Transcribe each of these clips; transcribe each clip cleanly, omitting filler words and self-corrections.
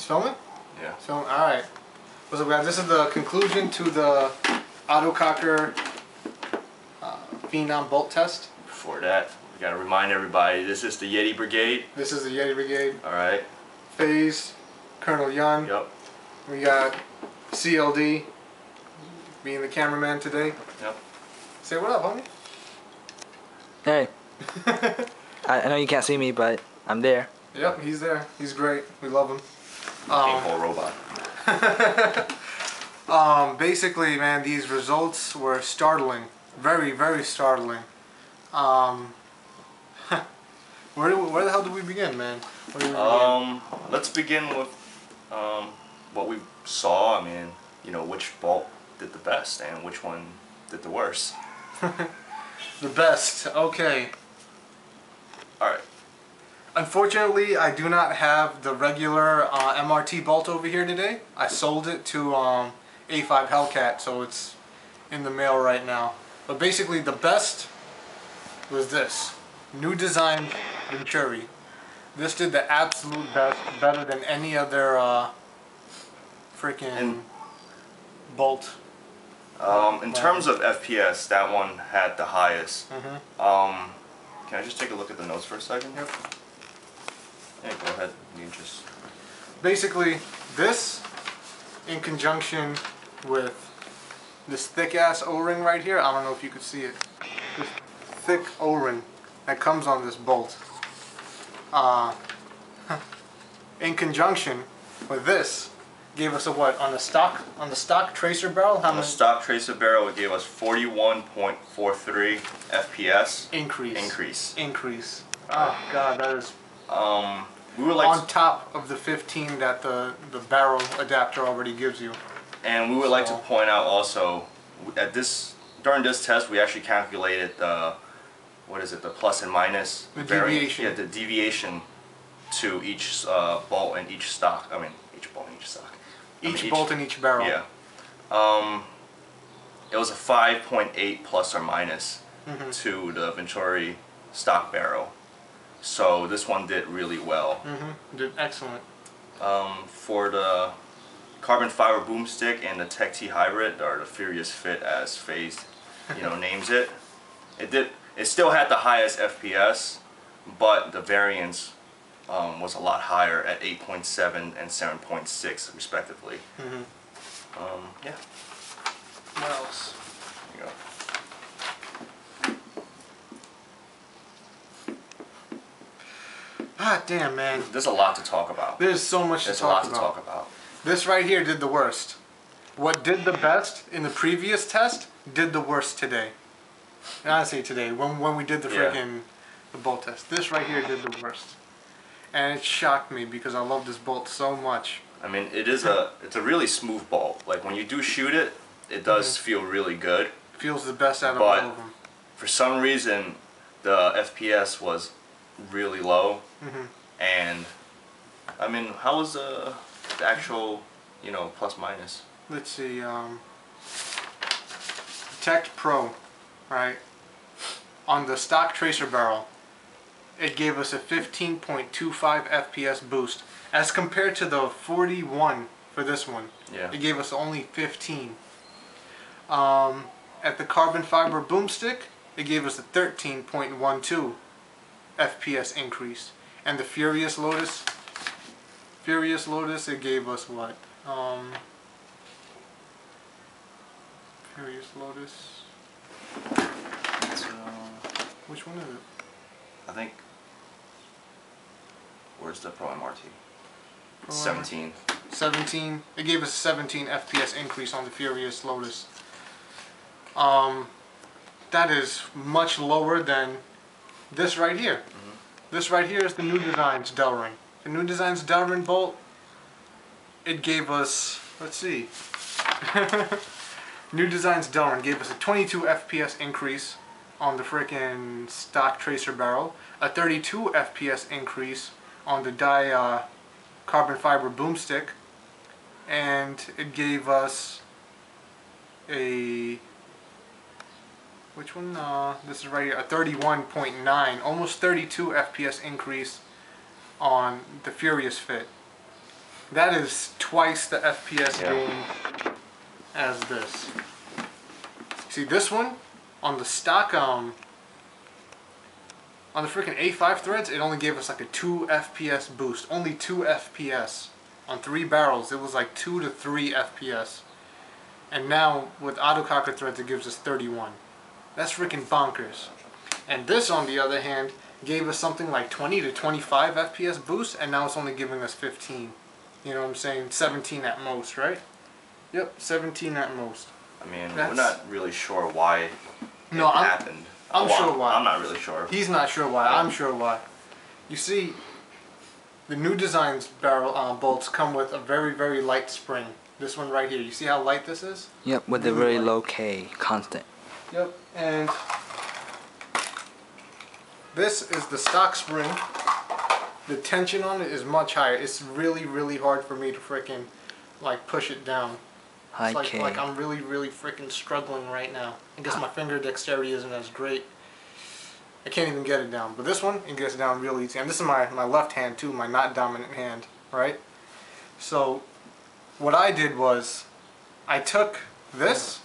It's filming? Yeah. So, alright. What's up, guys? This is the conclusion to the Autococker Phenom bolt test. Before that, we gotta remind everybody, this is the Yeti Brigade. This is the Yeti Brigade. Alright. Phase, Colonel Young. Yep. We got CLD being the cameraman today. Yep. Say what up, homie. Hey. I know you can't see me, but I'm there. Yep, he's there. He's great. We love him. Paintball robot. Basically, man, these results were startling. Very, very startling. Where the hell do we begin, man? Where do we begin? Let's begin with what we saw. I mean, you know, which bolt did the best and which one did the worst. The best. Okay. Alright. Unfortunately, I do not have the regular MRT bolt over here today. I sold it to A5 Hellcat, so it's in the mail right now. But basically, the best was this. New design Venturi. This did the absolute best, better than any other freaking bolt. In terms of FPS, that one had the highest. Can I just take a look at the notes for a second? Yep. Yeah, go ahead. You can just... Basically, this, in conjunction with this thick-ass O-ring right here, I don't know if you could see it. This thick O-ring that comes on this bolt. In conjunction with this, gave us a what on the stock tracer barrel? How on the stock tracer barrel, it gave us 41.43 FPS increase. Oh god, that is we would like on top of the 15 that the barrel adapter already gives you. And we would like to point out also at during this test we actually calculated the the plus and minus deviation. Yeah, the deviation to each bolt and each stock. I mean each bolt and each stock. Each bolt in each barrel. Yeah. It was a 5.8 plus or minus to the Venturi stock barrel. So this one did really well. Did excellent. For the carbon fiber boomstick and the Tech T hybrid, or the Furious Fit as Phase, names it. It still had the highest FPS, but the variance was a lot higher at 8.7 and 7.6 respectively. Yeah. What else? There you go. Ah, damn, man. There's a lot to talk about. There's so much to talk about. This right here did the worst. What did the best in the previous test did the worst today. And I say today, when we did the freaking the bolt test. This right here did the worst. And it shocked me because I love this bolt so much. I mean, it's a really smooth bolt. Like when you do shoot it, it does feel really good. Feels the best out of all of them. For some reason, the FPS was really low. And I mean, how was the actual, plus minus? Let's see. Tech Pro, right? On the stock tracer barrel, it gave us a 15.25 FPS boost as compared to the 41 for this one. Yeah. It gave us only 15. At the carbon fiber boomstick, it gave us a 13.12 FPS increase. And the Furious Lotus, it gave us what? Furious Lotus. Which one is it? I think. Where's the Pro MRT? 17. 17. It gave us a 17 FPS increase on the Furious Lotus. That is much lower than this right here. This right here is the New Designs Delrin. The New Designs Delrin bolt, it gave us, let's see. New Designs Delrin gave us a 22 FPS increase on the frickin' stock tracer barrel, a 32 FPS increase on the carbon fiber boomstick, and it gave us a which one? This is right here, a 31.9, almost 32 FPS increase on the Furious Fit. That is twice the FPS Yeah. gain as this. See this one on the stock on the freaking A5 threads, it only gave us like a 2 FPS boost. Only 2 FPS. On 3 barrels, it was like 2 to 3 FPS. And now with autococker threads, it gives us 31. That's freaking bonkers. And this, on the other hand, gave us something like 20 to 25 FPS boost, and now it's only giving us 15. You know what I'm saying? 17 at most, right? Yep, 17 at most. I mean, That's- we're not really sure why it happened. I'm Well, sure why. I'm not really sure. He's not sure why. I'm sure why. You see, the new designs barrel bolts come with a very, very light spring. This one right here. You see how light this is? Yep, with the Really very light. low K, constant. Yep. And this is the stock spring. The tension on it is much higher. It's really, really hard for me to freaking like push it down. High It's K. like I'm really, really freaking struggling right now. I guess my finger dexterity isn't as great. I can't even get it down. But this one, it gets down real easy. And this is my left hand too, my not dominant hand, right? So what I did was I took this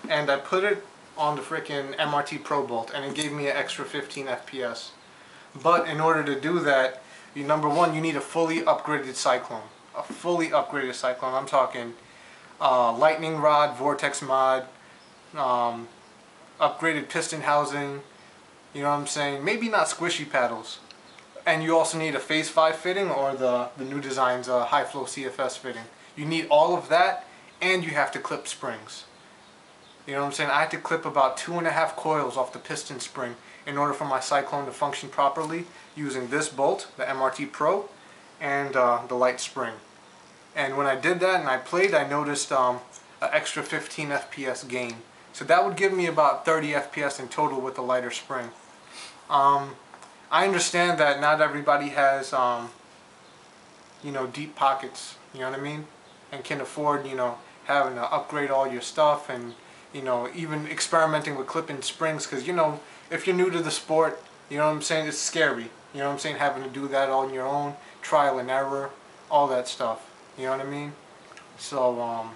and I put it on the freaking MRT Pro bolt, and it gave me an extra 15 FPS. But in order to do that, number one, you need a fully upgraded cyclone. A fully upgraded cyclone. I'm talking lightning rod, vortex mod, upgraded piston housing, you know what I'm saying? Maybe not squishy paddles. And you also need a phase 5 fitting or the new design's high flow CFS fitting. You need all of that, and you have to clip springs. You know what I'm saying? I had to clip about 2.5 coils off the piston spring in order for my cyclone to function properly using this bolt, the MRT Pro, and the light spring. And when I did that and I played, I noticed an extra 15 FPS gain. So that would give me about 30 FPS in total with the lighter spring. I understand that not everybody has, you know, deep pockets, you know what I mean? And can afford, you know, having to upgrade all your stuff and, you know, even experimenting with clipping springs, because, you know, if you're new to the sport, you know what I'm saying, it's scary. You know what I'm saying, having to do that on your own, trial and error, all that stuff. You know what I mean? So,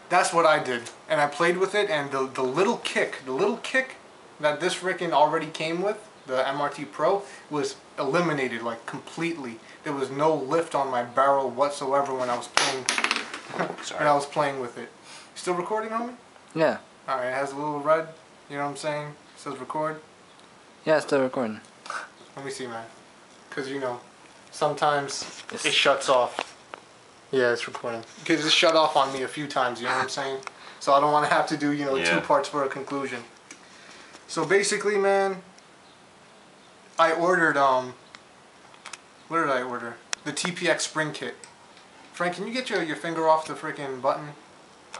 that's what I did. And I played with it, and the little kick that this freaking already came with, the MRT Pro, was eliminated, like, completely. There was no lift on my barrel whatsoever when I was playing when I was playing with it. Still recording, homie? Yeah. Alright, it has a little red, you know what I'm saying? It says record. Yeah, it's still recording. Let me see, man. Because, you know, sometimes It's- it shuts off. Yeah, it's recording. Because it shut off on me a few times, you know what I'm saying? So I don't want to have to do, you know, 2 parts for a conclusion. So basically, man, I ordered, what did I order? The TPX spring kit. Frank, can you get your finger off the freaking button?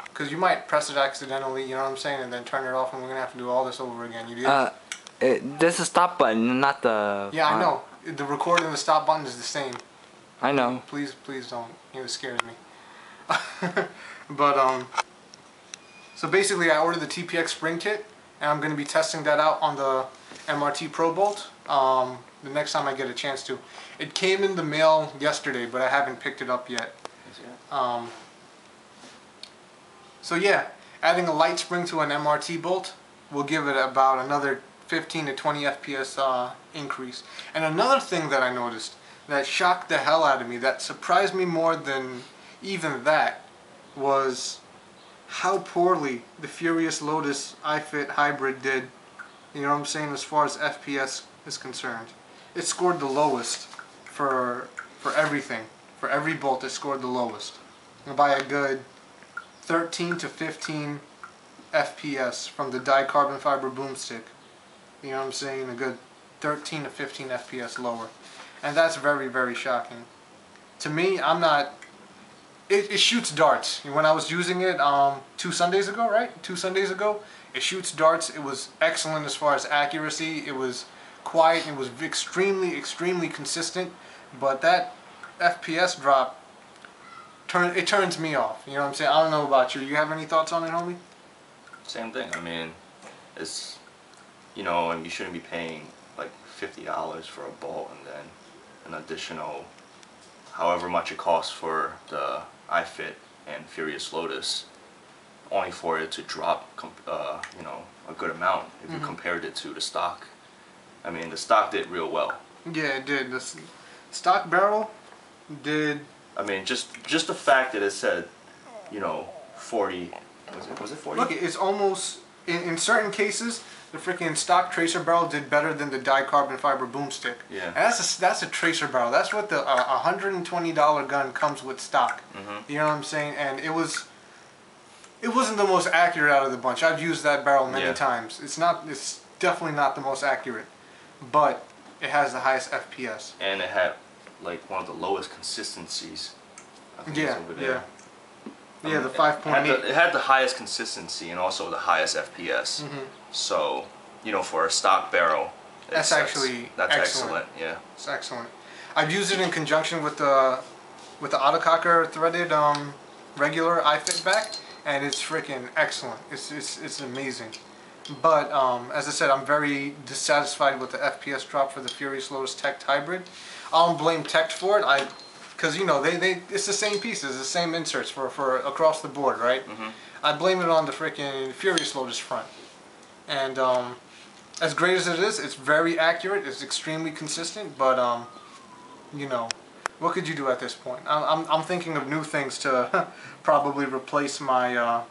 Because you might press it accidentally, you know what I'm saying, and then turn it off, and we're going to have to do all this over again. You did? This is stop button, not the... Yeah, I know. The record and the stop button is the same. I know. Please don't. It scares me. But, so basically I ordered the TPX spring kit, and I'm going to be testing that out on the MRT Pro Bolt the next time I get a chance to. It came in the mail yesterday, but I haven't picked it up yet. So yeah, adding a light spring to an MRT bolt will give it about another 15 to 20 FPS increase. And another thing that I noticed that shocked the hell out of me, that surprised me more than even that, was how poorly the Furious Lotus iFit Hybrid did, you know what I'm saying, as far as FPS is concerned. It scored the lowest for everything. For every bolt it scored the lowest. And by a good 13 to 15 FPS from the dicarbon fiber boomstick. You know what I'm saying? A good 13 to 15 FPS lower. And that's very, very shocking. To me, I'm not... It shoots darts. When I was using it 2 Sundays ago, right? 2 Sundays ago, it shoots darts. It was excellent as far as accuracy. It was quiet. It was extremely, extremely consistent. But that FPS drop, it turns me off. You know what I'm saying? I don't know about you. You have any thoughts on it, homie? Same thing. I mean, it's, you know, and you shouldn't be paying like $50 for a bolt and then an additional however much it costs for the iFit and Furious Lotus, only for it to drop, you know, a good amount if you compared it to the stock. I mean, the stock did real well. Yeah, it did. The stock barrel did. I mean, just the fact that it said, you know, 40. Was it 40? Look, it's almost in certain cases the freaking stock tracer barrel did better than the dicarbon fiber boomstick. Yeah. And that's a tracer barrel. That's what the $120 gun comes with stock. You know what I'm saying? And it wasn't the most accurate out of the bunch. I've used that barrel many times. It's definitely not the most accurate, but it has the highest FPS. And it had like one of the lowest consistencies. I think it's over there. Yeah, the 5.8. It had the highest consistency and also the highest FPS. So, you know, for a stock barrel, that's excellent. Yeah, it's excellent. I've used it in conjunction with the autococker threaded regular iFit back, and it's freaking excellent. It's amazing. But as I said, I'm very dissatisfied with the FPS drop for the Furious Lotus Tech Hybrid. I don't blame Tech for it. Because you know it's the same pieces, the same inserts for across the board, right? I blame it on the freaking Furious Lotus front. And as great as it is, it's very accurate. It's extremely consistent. But you know, what could you do at this point? I'm thinking of new things to probably replace my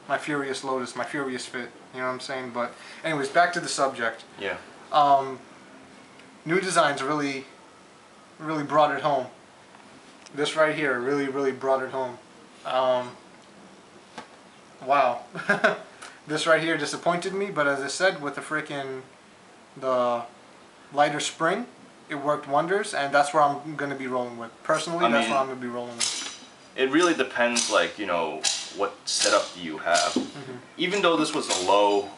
my Furious Lotus, my Furious Fit. You know what I'm saying? But anyways, back to the subject. Yeah. New designs really brought it home. This right here really brought it home. Wow. This right here disappointed me, but as I said, with the lighter spring, it worked wonders, and that's where I'm going to be rolling with. Personally, that's what I'm going to be rolling with. It really depends, like, you know, what setup do you have. Even though this was a low,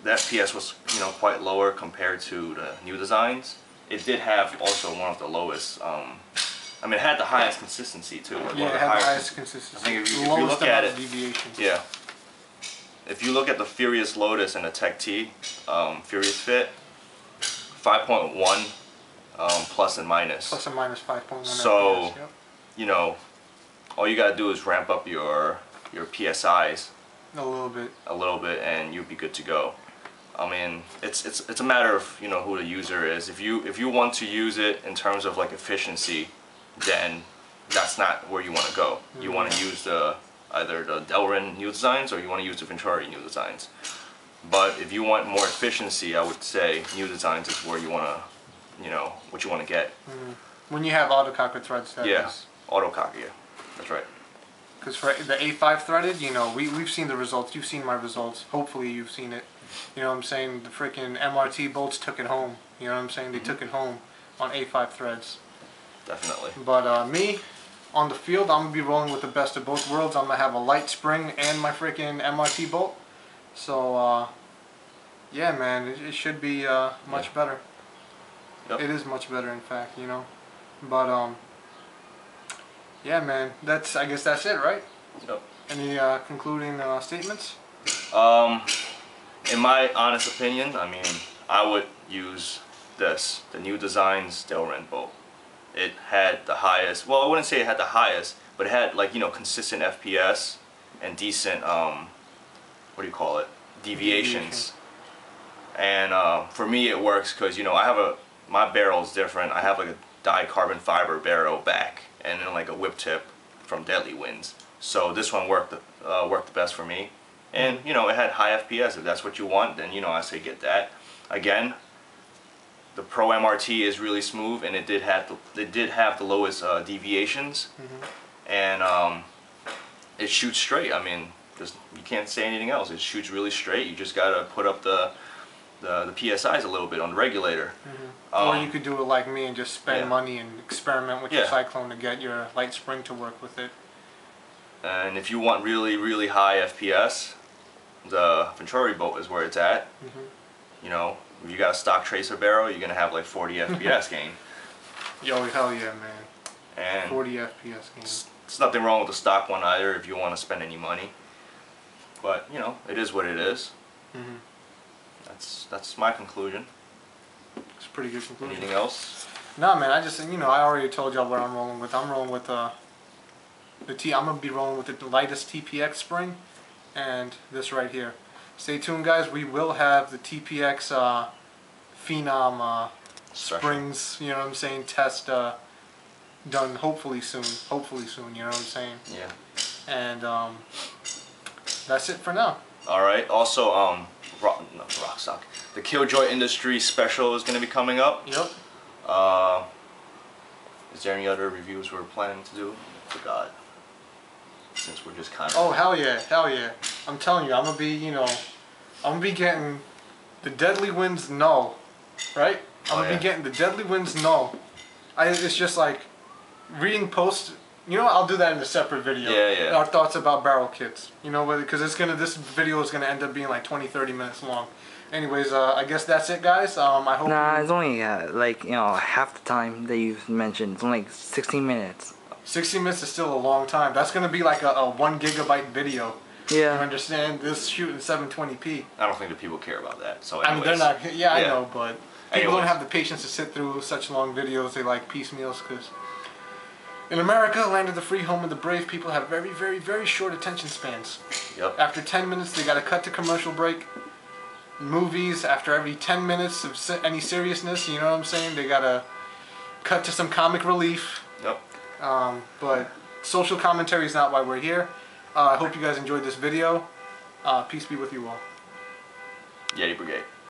the FPS was, you know, quite lower compared to the new designs, it did have also one of the lowest, I mean, it had the highest consistency too. Like yeah, it had the highest consistency. I think if you look at it, deviations. yeah. If you look at the Furious Lotus and the Tech T, Furious Fit, 5.1 plus and minus. Plus and minus 5.1. So, FPS, yep. You know, all you gotta do is ramp up your PSIs a little bit, and you'll be good to go. I mean, it's a matter of, you know, who the user is. If you want to use it in terms of like efficiency, then that's not where you want to go. You want to use either the Delrin new designs or you want to use the Venturi new designs. But if you want more efficiency, I would say new designs is where you want to, you know, what you want to get. When you have autococker threads, that is. Autococker, yeah, that's right. Because for the A5 threaded, you know, we've seen the results. You've seen my results. Hopefully you've seen it. You know what I'm saying? The freaking MRT bolts took it home. You know what I'm saying? They took it home on A5 threads. Definitely. But me, on the field, I'm going to be rolling with the best of both worlds. I'm going to have a light spring and my freaking MRT bolt. So, yeah, man, it should be much better. Yep. It is much better, in fact, you know. But, yeah, man, I guess that's it, right? Yep. Any concluding statements? In my honest opinion, I mean, I would use this, the new designs Delrin bolt. It had the highest, well, I wouldn't say it had the highest, but it had, like, you know, consistent FPS and decent, what do you call it, deviations. And for me it works because, you know, my barrel is different. I have like a dicarbon fiber barrel back and then like a whip tip from Deadly Winds. So this one worked the best for me. And, you know, it had high FPS. If that's what you want, then, you know, I say get that. Again, the Pro MRT is really smooth, and it did have the lowest deviations, and it shoots straight. I mean, you can't say anything else. It shoots really straight. You just gotta put up the PSIs a little bit on the regulator. Or you could do it like me and just spend money and experiment with your Cyclone to get your light spring to work with it. And if you want really high FPS, the Venturi bolt is where it's at. You know, if you got a stock tracer barrel, you're gonna have like 40 FPS gain. Yo, hell yeah, man. And 40 FPS gain. It's nothing wrong with the stock one either if you want to spend any money. But, you know, it is what it is. That's my conclusion. It's a pretty good conclusion. Anything else? Nah, man, I just, I already told y'all what I'm rolling with. I'm rolling with I'm gonna be rolling with the lightest TPX spring, and this right here. Stay tuned, guys. We will have the TPX Phenom springs, you know what I'm saying, test done hopefully soon. Hopefully soon, you know what I'm saying? Yeah. And that's it for now. All right. Also, Rock Sock. The Killjoy Industries special is going to be coming up. Yep. Is there any other reviews we're planning to do? Forgot. Since we're just kind of. Oh, hell yeah, hell yeah. I'm telling you, I'm gonna be getting the Deadly Winds No, right? I'm gonna be getting the Deadly Winds No. It's just like reading posts. I'll do that in a separate video. Yeah. Our thoughts about barrel kits. Because this video is gonna end up being like 20-30 minutes long. Anyways, I guess that's it, guys. I hope. Nah, it's only half the time that you've mentioned. It's only like 16 minutes. 60 minutes is still a long time. That's gonna be like a 1 gigabyte video. Yeah. You understand? This shooting 720p. I don't think the people care about that. So I mean, they're not. Yeah, I know, but people Anyways. don't have the patience to sit through such long videos. They like piecemeals because in America, land of the free, home of the brave, people have very, very, very short attention spans. Yep. After 10 minutes, they got to cut to commercial break. Movies, after every 10 minutes of any seriousness, you know what I'm saying? They got to cut to some comic relief. Yep. But social commentary is not why we're here. I hope you guys enjoyed this video. Peace be with you all. Yeti Brigade.